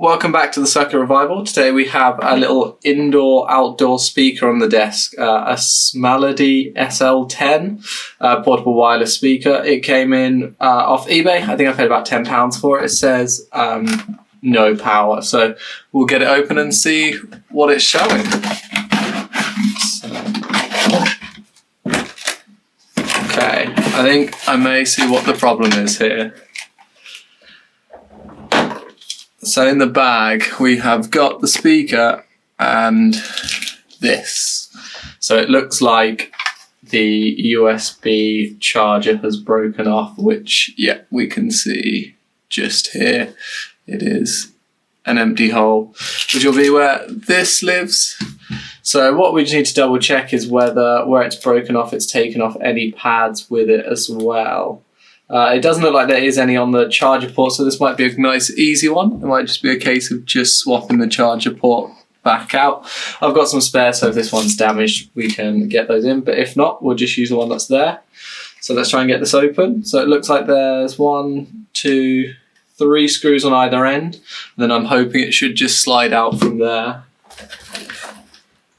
Welcome back to the Circuit Revival. Today we have a little indoor-outdoor speaker on the desk, a Smalody SL10 portable wireless speaker. It came in off eBay. I think I paid about £10 for it. It says no power, so we'll get it open and see what it's showing. Okay, I think I may see what the problem is here. So in the bag, we have got the speaker and this. So it looks like the USB charger has broken off, which, yeah, we can see just here. It is an empty hole, which will be where this lives. So what we just need to double check is whether where it's broken off, it's taken off any pads with it as well. It doesn't look like there is any on the charger port, so this might be a nice easy one. It might just be a case of just swapping the charger port back out. I've got some spare, so if this one's damaged, we can get those in, but if not, we'll just use the one that's there. So let's try and get this open. So it looks like there's 1, 2, 3 screws on either end, and then I'm hoping it should just slide out from there.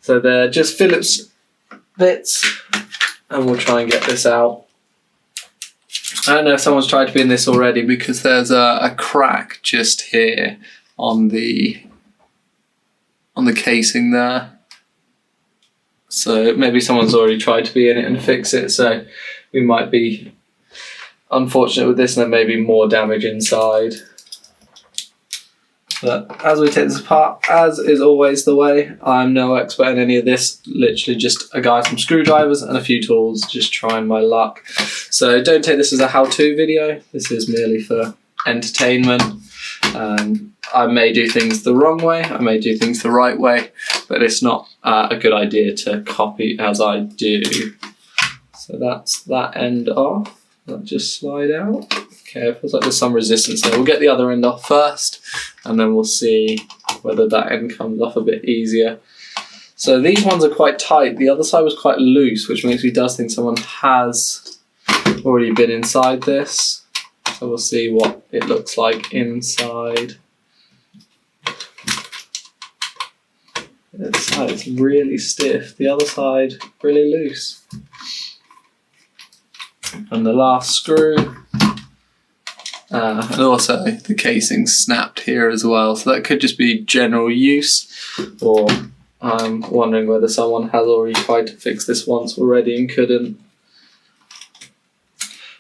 So they're just Phillips bits, and we'll try and get this out. I don't know if someone's tried to be in this already because there's a crack just here on the casing there. So maybe someone's already tried to be in it and fix it, so we might be unfortunate with this and there may be more damage inside. But as we take this apart, as is always the way, I'm no expert in any of this, literally just a guy, some screwdrivers and a few tools, just trying my luck. So don't take this as a how-to video, this is merely for entertainment. I may do things the wrong way, I may do things the right way, but it's not a good idea to copy as I do. So that's that end off, that'll just slide out. Okay, it feels like there's some resistance there. We'll get the other end off first, and then we'll see whether that end comes off a bit easier. So these ones are quite tight. The other side was quite loose, which makes me does think someone has already been inside this. So we'll see what it looks like inside. This side is really stiff. The other side really loose. And the last screw. And also the casing snapped here as well, so that could just be general use, or I'm wondering whether someone has already tried to fix this once already and couldn't.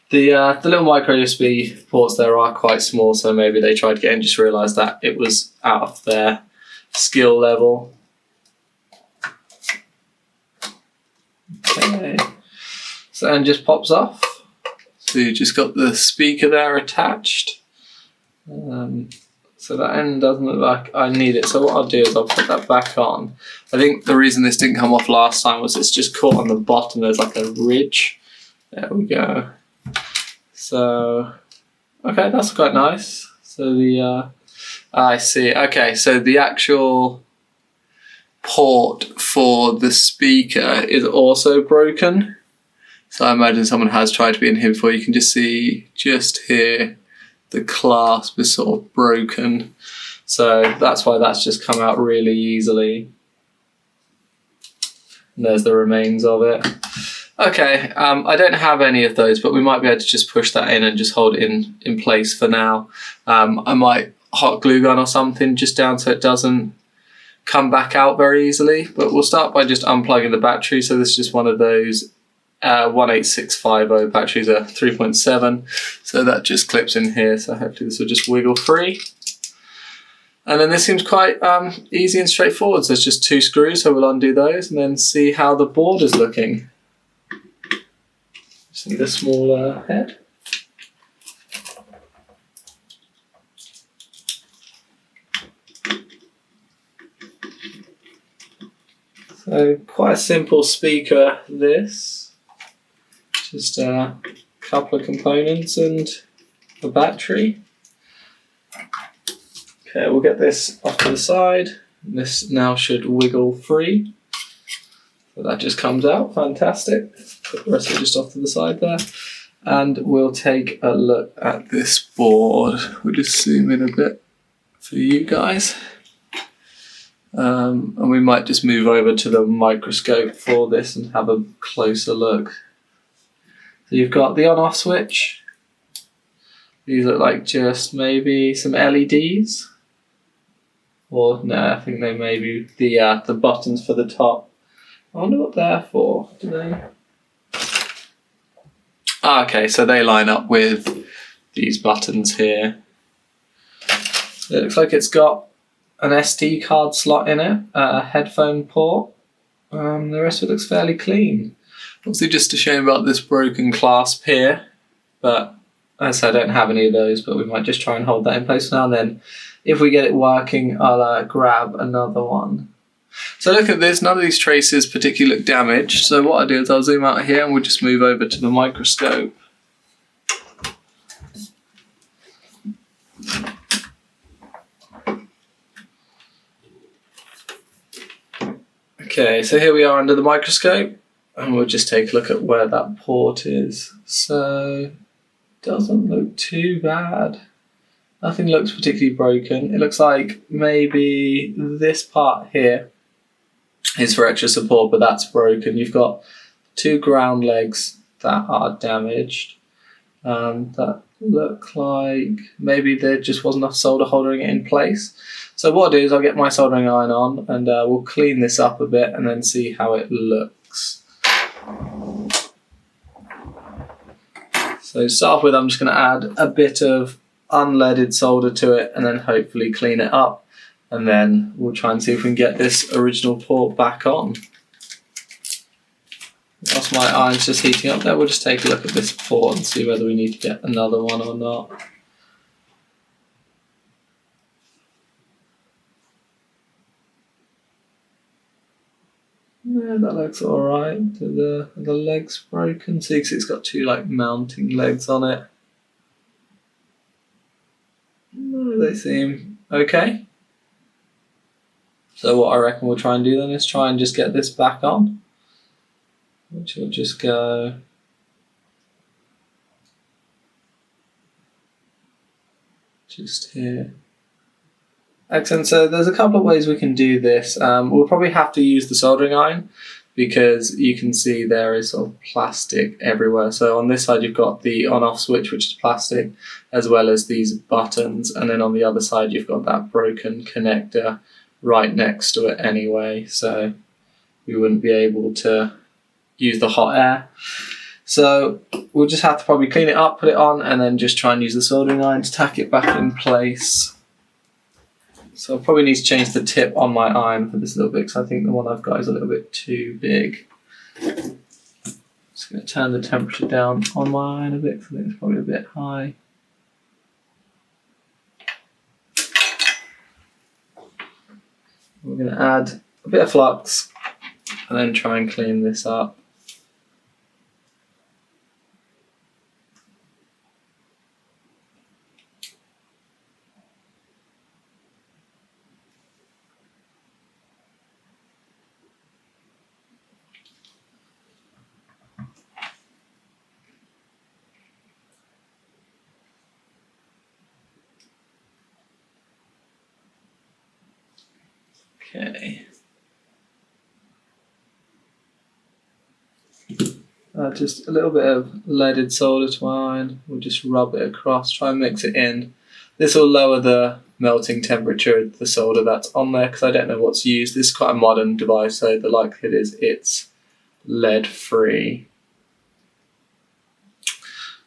The little micro USB ports there are quite small, so maybe they tried to get in and just realised that it was out of their skill level. Okay, so the end just pops off. So you just got the speaker there attached. So that end doesn't look like I need it. So what I'll do is I'll put that back on. I think the reason this didn't come off last time was it's just caught on the bottom. There's like a ridge. There we go. So, okay, that's quite nice. So I see. Okay, so the actual port for the speaker is also broken. So I imagine someone has tried to be in here before. You can just see just here the clasp is sort of broken. So that's why that's just come out really easily. And there's the remains of it. Okay, I don't have any of those, but we might be able to just push that in and just hold it in place for now. I might hot glue gun or something just down so it doesn't come back out very easily. But we'll start by just unplugging the battery. So this is just one of those 18650 batteries, are 3.7, so that just clips in here, so hopefully this will just wiggle free. And then this seems quite easy and straightforward, so it's just 2 screws, so we'll undo those and then see how the board is looking. Just need a smaller head. So quite a simple speaker this. Just a couple of components and a battery. Okay, we'll get this off to the side. This now should wiggle free. So that just comes out, fantastic. Put the rest of it just off to the side there. And we'll take a look at this board. We'll just zoom in a bit. for you guys. And we might just move over to the microscope for this and have a closer look. So you've got the on-off switch. These look like just maybe some LEDs. Or no, I think they may be the buttons for the top. I wonder what they're for. Do they? Okay, so they line up with these buttons here. It looks like it's got an SD card slot in it, a headphone port. The rest of it looks fairly clean. Obviously just a shame about this broken clasp here, but as I said, I don't have any of those, but we might just try and hold that in place for now, and then if we get it working, I'll grab another one. So look at this, none of these traces particularly look damaged, so what I'll do is I'll zoom out here and we'll just move over to the microscope. Okay, so here we are under the microscope, and we'll just take a look at where that port is. So, doesn't look too bad. Nothing looks particularly broken. It looks like maybe this part here is for extra support, but that's broken. You've got two ground legs that are damaged. That look like maybe there just wasn't enough solder holding it in place. So what I'll do is I'll get my soldering iron on and we'll clean this up a bit and then see how it looks. So to start off with, I'm just going to add a bit of unleaded solder to it and then hopefully clean it up, and then we'll try and see if we can get this original port back on. Whilst my iron's just heating up there, we'll just take a look at this port and see whether we need to get another one or not. Yeah, that looks alright. The leg's broken. See, because it's got two like mounting legs on it. No, they seem okay. So what I reckon we'll try and do then is try and just get this back on, which will just go just here. Excellent, so there's a couple of ways we can do this. We'll probably have to use the soldering iron because you can see there is sort of plastic everywhere. So on this side you've got the on-off switch, which is plastic, as well as these buttons, and then on the other side you've got that broken connector right next to it anyway, so we wouldn't be able to use the hot air. So we'll just have to probably clean it up, put it on, and then just try and use the soldering iron to tack it back in place. So I'll probably need to change the tip on my iron for this a little bit, because I think the one I've got is a little bit too big. Just going to turn the temperature down on my iron a bit, because I think it's probably a bit high. We're going to add a bit of flux and then try and clean this up. Okay. Just a little bit of leaded solder to iron. We'll just rub it across, try and mix it in. This will lower the melting temperature of the solder that's on there, because I don't know what's used. This is quite a modern device, so the likelihood is it's lead free.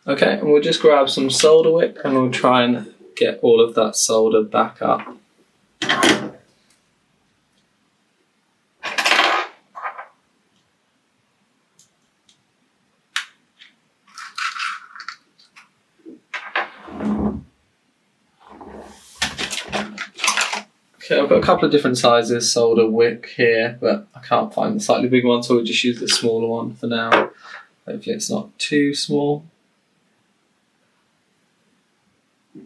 Okay, and we'll just grab some solder wick and we'll try and get all of that solder back up. Okay, I've got a couple of different sizes solder wick here, but I can't find the slightly bigger one, so we'll just use the smaller one for now. Hopefully it's not too small.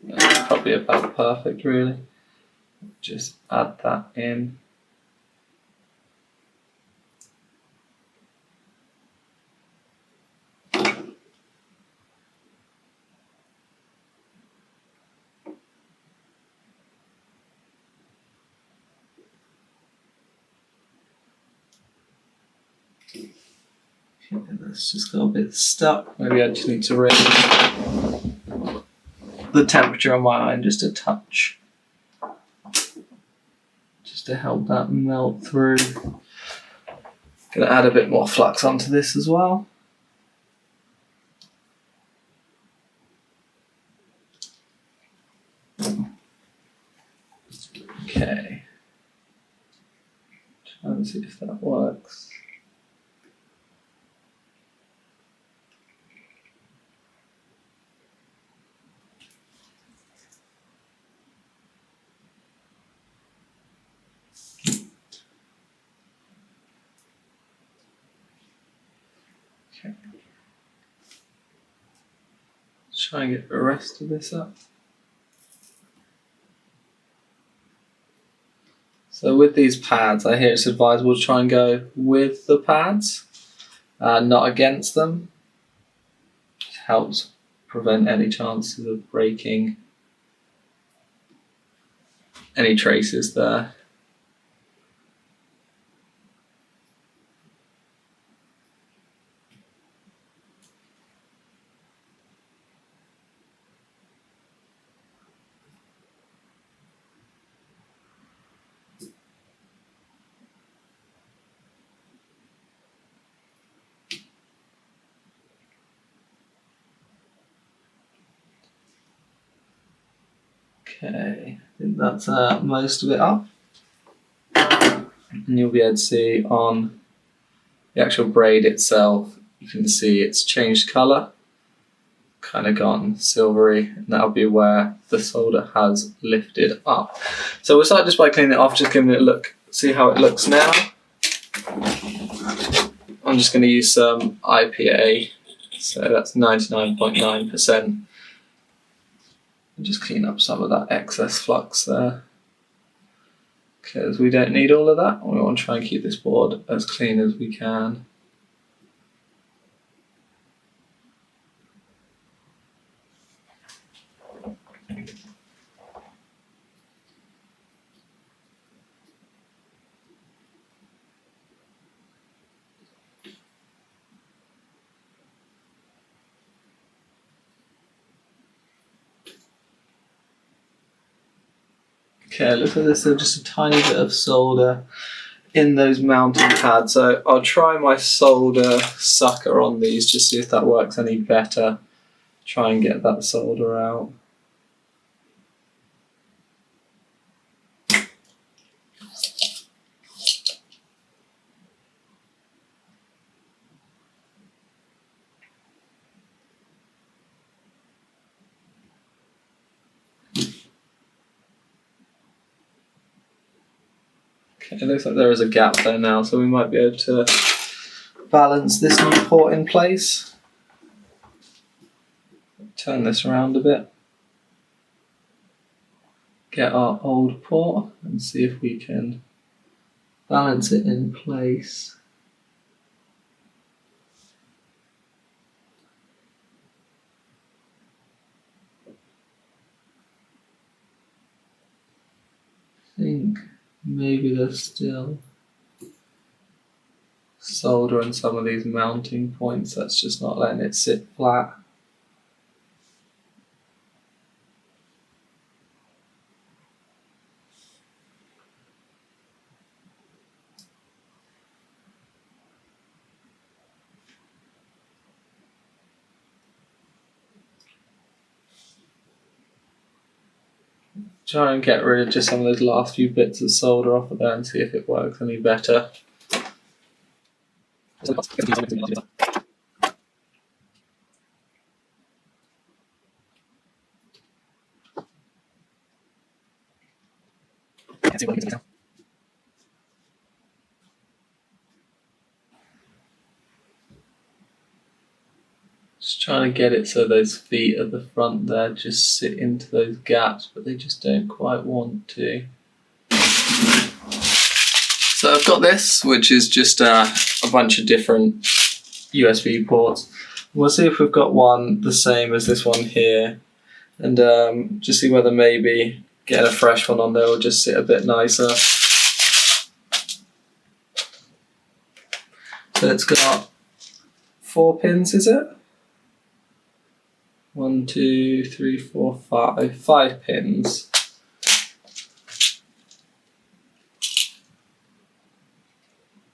That's probably about perfect, really. Just add that in. Okay, that's just got a bit stuck. Maybe I just need to raise the temperature on my iron just a touch, just to help that melt through. Gonna add a bit more flux onto this as well. Okay. Try and see if that works. Okay. Let's try and get the rest of this up. So with these pads, I hear it's advisable to try and go with the pads, not against them. It helps prevent any chances of breaking any traces there. Okay, I think that's most of it up. And you'll be able to see on the actual braid itself, you can see it's changed colour, kind of gone silvery, and that'll be where the solder has lifted up. So we'll start just by cleaning it off, just giving it a look, see how it looks now. I'm just going to use some IPA, so that's 99.9%. And just clean up some of that excess flux there, because we don't need all of that. We want to try and keep this board as clean as we can. Okay, look at this, there's just a tiny bit of solder in those mounting pads. So I'll try my solder sucker on these, just see if that works any better. Try and get that solder out. Okay, it looks like there is a gap there now, so we might be able to balance this new port in place. Turn this around a bit. Get our old port and see if we can balance it in place. I think maybe there's still solder on some of these mounting points, that's just not letting it sit flat. Try and get rid of just some of those last few bits of solder off of there and see if it works any better. Just trying to get it so those feet at the front there just sit into those gaps, but they just don't quite want to. So I've got this, which is just a bunch of different USB ports. We'll see if we've got one the same as this one here, and just see whether maybe getting a fresh one on there will just sit a bit nicer. So it's got 4 pins, is it? 1, 2, 3, 4, 5. 5 pins.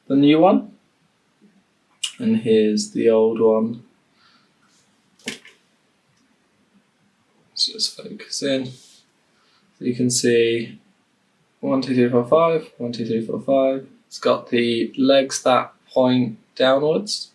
The new one. And here's the old one. Let's just focus in. So you can see 1, 2, 3, 4, 5. 1, 2, 3, 4, 5. It's got the legs that point downwards.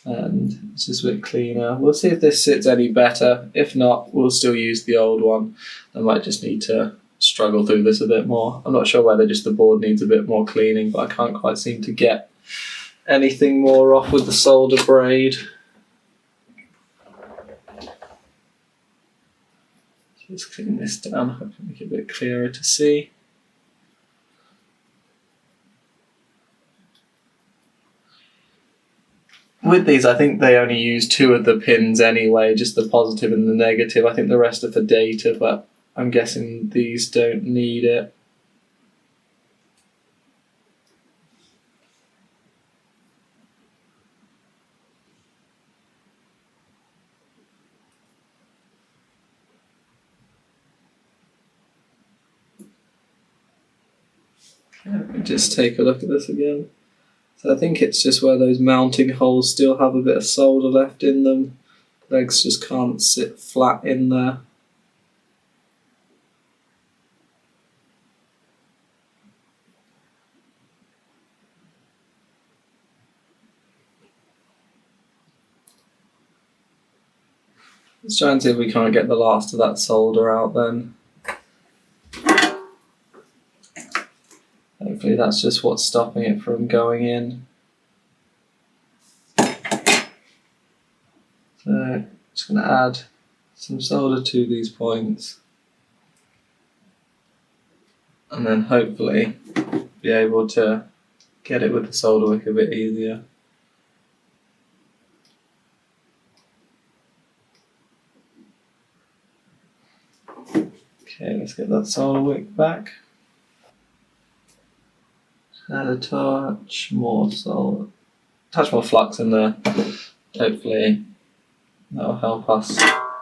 And it's just a bit cleaner. We'll see if this sits any better. If not, we'll still use the old one. I might just need to struggle through this a bit more. I'm not sure whether just the board needs a bit more cleaning, but I can't quite seem to get anything more off with the solder braid. Just clean this down, hopefully make it a bit clearer to see. With these, I think they only use 2 of the pins anyway, just the positive and the negative. I think the rest are for data, but I'm guessing these don't need it. Let me just take a look at this again. So I think it's just where those mounting holes still have a bit of solder left in them. Legs just can't sit flat in there. Let's try and see if we can't get the last of that solder out then. Hopefully that's just what's stopping it from going in. So just going to add some solder to these points. And then hopefully be able to get it with the solder wick a bit easier. Okay, let's get that solder wick back. Add a touch more solder, touch more flux in there. Hopefully that'll help us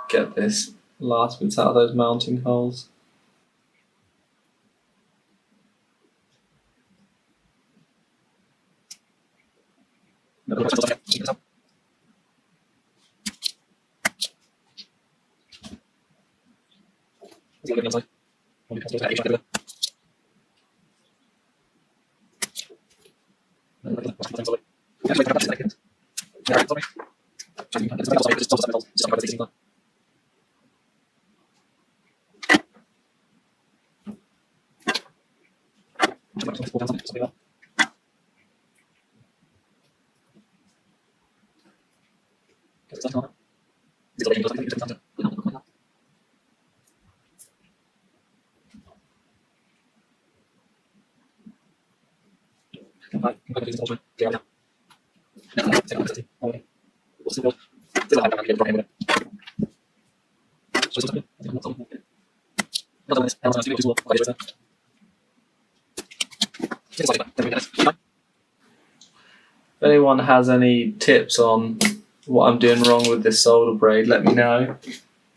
get this last bits out of those mounting holes. If anyone has any tips on what I'm doing wrong with this solder braid, let me know.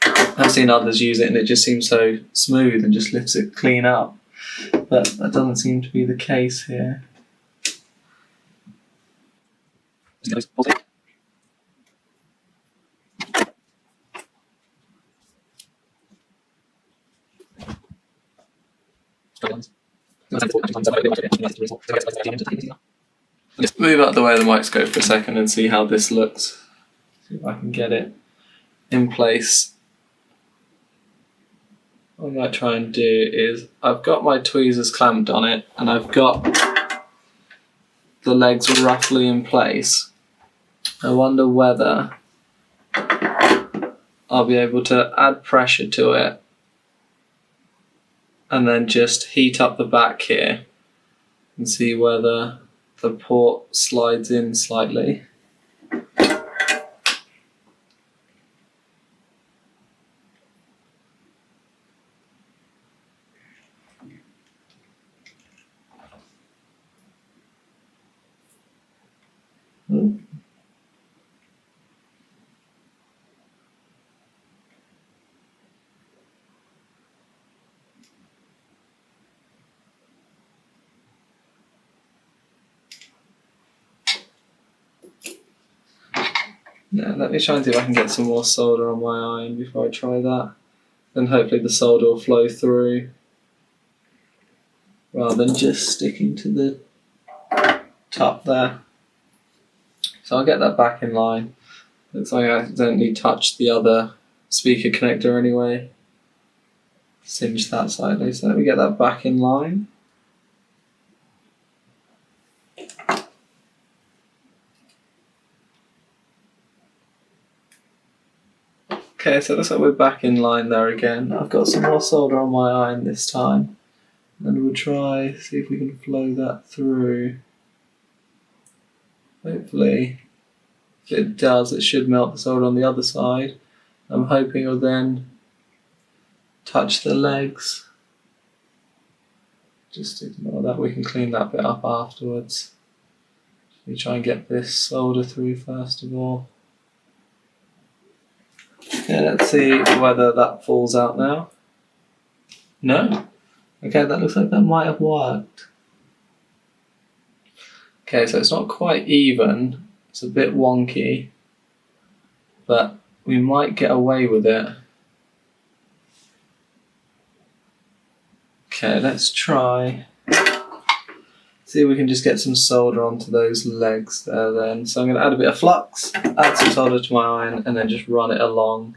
I've seen others use it and it just seems so smooth and just lifts it clean up, but that doesn't seem to be the case here. Just move out the way of the microscope for a second and see how this looks. See if I can get it in place. What I might try and do is, I've got my tweezers clamped on it and I've got the legs roughly in place. I wonder whether I'll be able to add pressure to it and then just heat up the back here and see whether the port slides in slightly. Oh. Now, let me try and see if I can get some more solder on my iron before I try that. Then hopefully the solder will flow through rather than just sticking to the top there. So I'll get that back in line. Looks like I accidentally touched the other speaker connector anyway. Singed that slightly, so let me get that back in line. Okay, so it looks like we're back in line there again. I've got some more solder on my iron this time. And we'll try, see if we can flow that through. Hopefully, if it does, it should melt the solder on the other side. I'm hoping it'll then touch the legs. Just ignore that, we can clean that bit up afterwards. We try and get this solder through first of all. Okay, let's see whether that falls out now. No? Okay, that looks like that might have worked. Okay, so it's not quite even, it's a bit wonky, but we might get away with it. Okay, let's try. See if we can just get some solder onto those legs there then. So I'm going to add a bit of flux, add some solder to my iron, and then just run it along.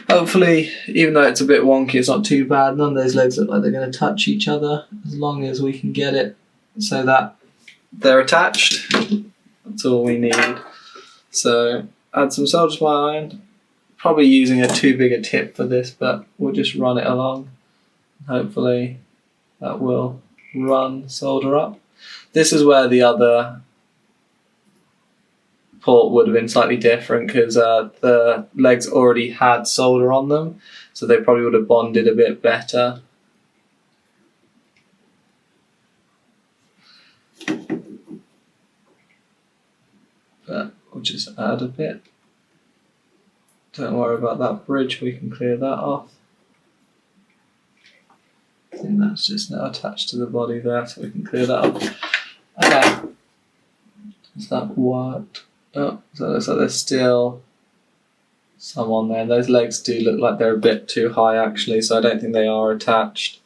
Hopefully, even though it's a bit wonky, it's not too bad. None of those legs look like they're going to touch each other, as long as we can get it so that they're attached. That's all we need. So add some solder to my iron. Probably using a too big a tip for this, but we'll just run it along. Hopefully that will run solder up. This is where the other port would have been slightly different, because the legs already had solder on them, so they probably would have bonded a bit better. But we'll just add a bit. Don't worry about that bridge, we can clear that off. I think that's just now attached to the body there, so we can clear that up. Okay. Has that worked? Oh, so it looks like there's still some on there. Those legs do look like they're a bit too high actually, so I don't think they are attached.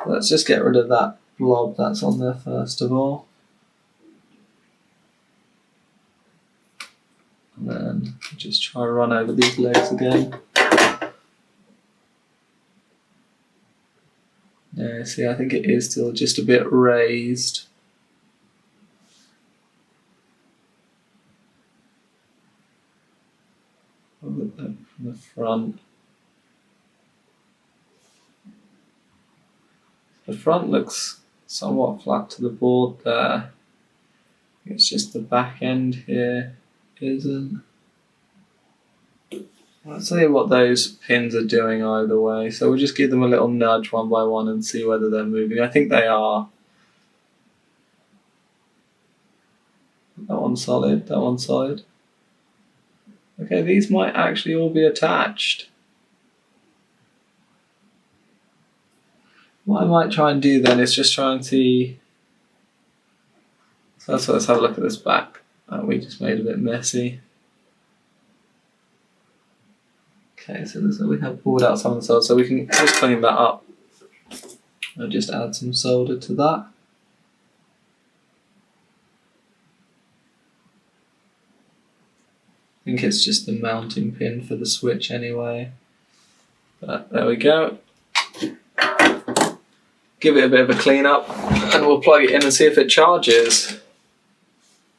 Let's just get rid of that blob that's on there first of all. And then just try to run over these legs again. Yeah, see, I think it is still just a bit raised. From the front. The front looks somewhat flat to the board there. It's just the back end here isn't. Let's see what those pins are doing either way. So we'll just give them a little nudge one by one and see whether they're moving. I think they are. That one's solid, that one's solid. Okay, these might actually all be attached. What I might try and do then is just try and see. So let's have a look at this back. We just made a bit messy. Okay, so looks like we have pulled out some of the solder, so we can just clean that up. I'll just add some solder to that. I think it's just the mounting pin for the switch anyway. But there we go. Give it a bit of a clean up and we'll plug it in and see if it charges.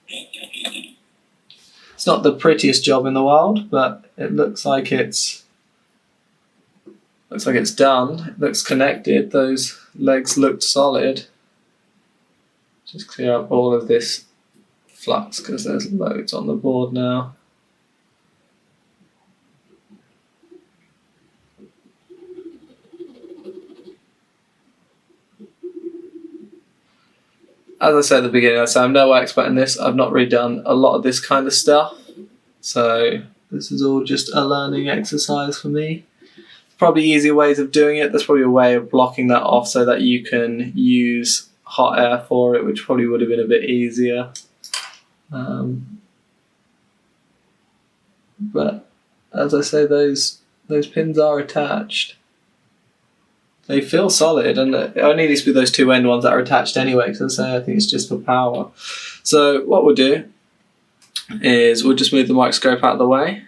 It's not the prettiest job in the world, but it looks like it's done. It looks connected. Those legs looked solid. Just clear up all of this flux because there's loads on the board now. as I said at the beginning, I'm no expert in this. I've not really done a lot of this kind of stuff. So this is all just a learning exercise for me. Probably easier ways of doing it. There's probably a way of blocking that off so that you can use hot air for it, which probably would have been a bit easier. But as I say, those pins are attached. They feel solid, and it only needs to be those two end ones that are attached anyway, because I think it's just for power. So what we'll do is we'll just move the microscope out of the way.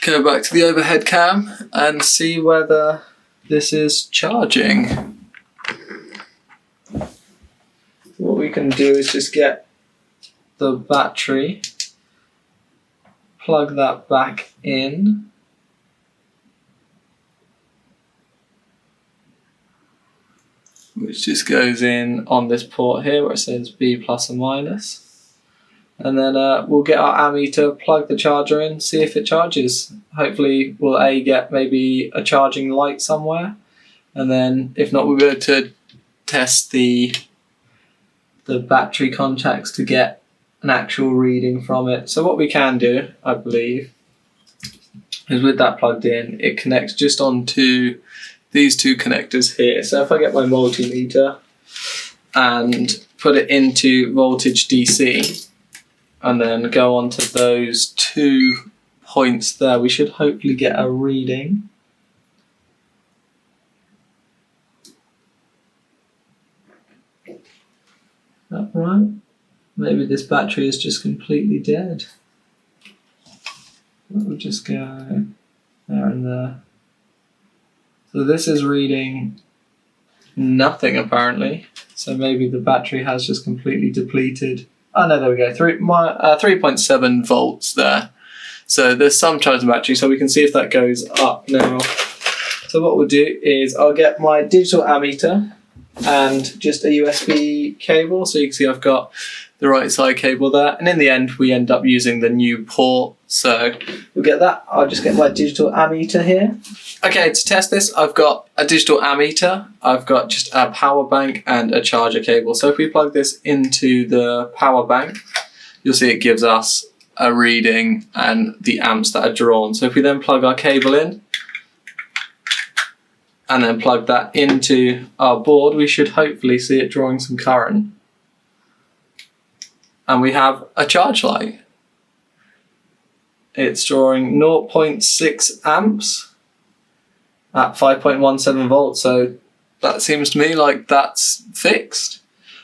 Go back to the overhead cam and see whether this is charging. What we can do is just get the battery, plug that back in. Which just goes in on this port here where it says B plus or minus. And then we'll get our ammeter, plug the charger in, see if it charges. Hopefully we'll get maybe a charging light somewhere. And then if not, we'll be able to test the battery contacts to get an actual reading from it. So what we can do, I believe, is with that plugged in, it connects just onto these two connectors here. So if I get my multimeter and put it into voltage DC and then go on to those 2 points there, we should hopefully get a reading. That right? Maybe this battery is just completely dead. We'll just go there and there. So this is reading nothing apparently. So maybe the battery has just completely depleted. Oh no, there we go. 3.7 volts there. So there's some charge in the battery, so we can see if that goes up now. So what we'll do is I'll get my digital ammeter and just a USB cable. So you can see I've got the right side cable there. And in the end, we end up using the new port. So we'll get that. I'll just get my digital ammeter here. Okay, to test this, I've got a digital ammeter. I've got just a power bank and a charger cable. So if we plug this into the power bank, you'll see it gives us a reading and the amps that are drawn. So if we then plug our cable in and then plug that into our board, we should hopefully see it drawing some current. And we have a charge light. It's drawing 0.6 amps at 5.17 volts. So that seems to me like that's fixed.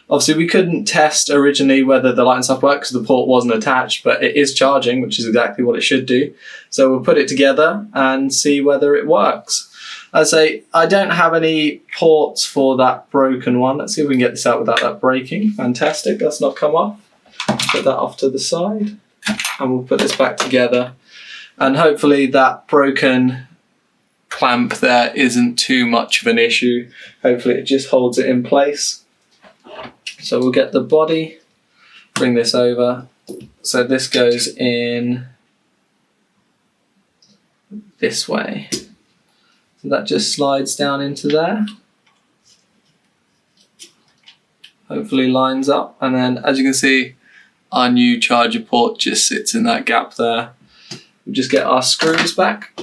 Obviously we couldn't test originally whether the light and stuff worked because the port wasn't attached, but it is charging, which is exactly what it should do. So we'll put it together and see whether it works. I say I don't have any ports for that broken one. Let's see if we can get this out without that breaking. Fantastic, that's not come off. Put that off to the side and we'll put this back together. And hopefully that broken clamp there isn't too much of an issue. Hopefully it just holds it in place. So we'll get the body, bring this over. So this goes in this way. So that just slides down into there. Hopefully lines up. And then as you can see, our new charger port just sits in that gap there. We'll just get our screws back.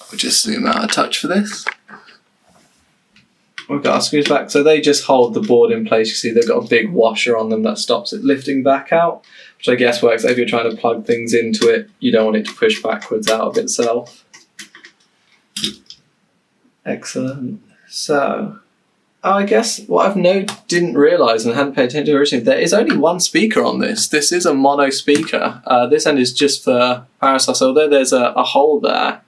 We'll just zoom out a touch for this. We've got our screws back, so they just hold the board in place. You see they've got a big washer on them that stops it lifting back out, which I guess works if you're trying to plug things into it. You don't want it to push backwards out of itself. Excellent. So, I guess what didn't realise and hadn't paid attention to originally, there is only one speaker on this. This is a mono speaker. This end is just for power stuff. So although there's a hole there,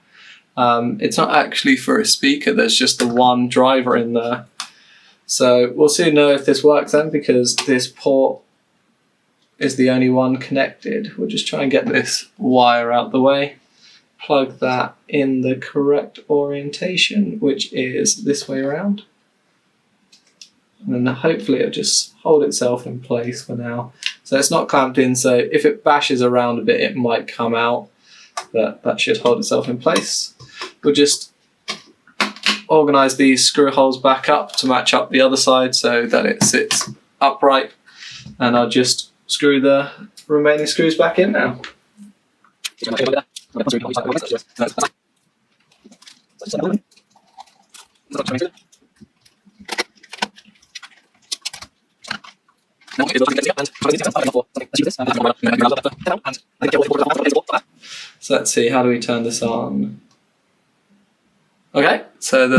it's not actually for a speaker. There's just the one driver in there. So we'll soon know if this works then, because this port is the only one connected. We'll just try and get this wire out the way. Plug that in the correct orientation, which is this way around. and then hopefully it'll just hold itself in place for now. So it's not clamped in, so if it bashes around a bit it might come out, but that should hold itself in place. We'll just organise these screw holes back up to match up the other side so that it sits upright, and I'll just screw the remaining screws back in now. So let's see, how do we turn this on? Okay, so the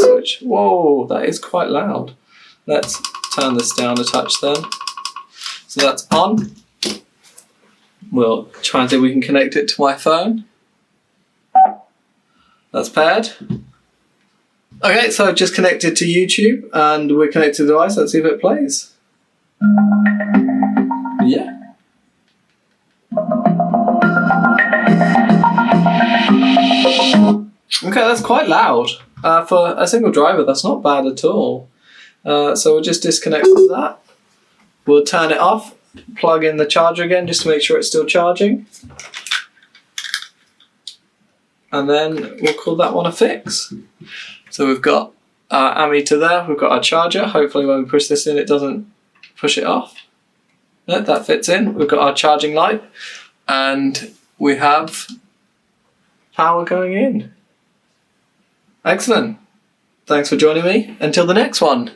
switch. Whoa, that is quite loud. Let's turn this down a touch then. So that's on. We'll try and see if we can connect it to my phone. That's paired. Okay, so I've just connected to YouTube and we're connected to the device. Let's see if it plays. Yeah. Okay, that's quite loud. For a single driver, that's not bad at all. So we'll just disconnect from that. We'll turn it off, plug in the charger again just to make sure it's still charging. And then we'll call that one a fix. So we've got our ammeter there, we've got our charger. Hopefully when we push this in it doesn't push it off. No, that fits in. We've got our charging light and we have power going in. Excellent. Thanks for joining me. Until the next one.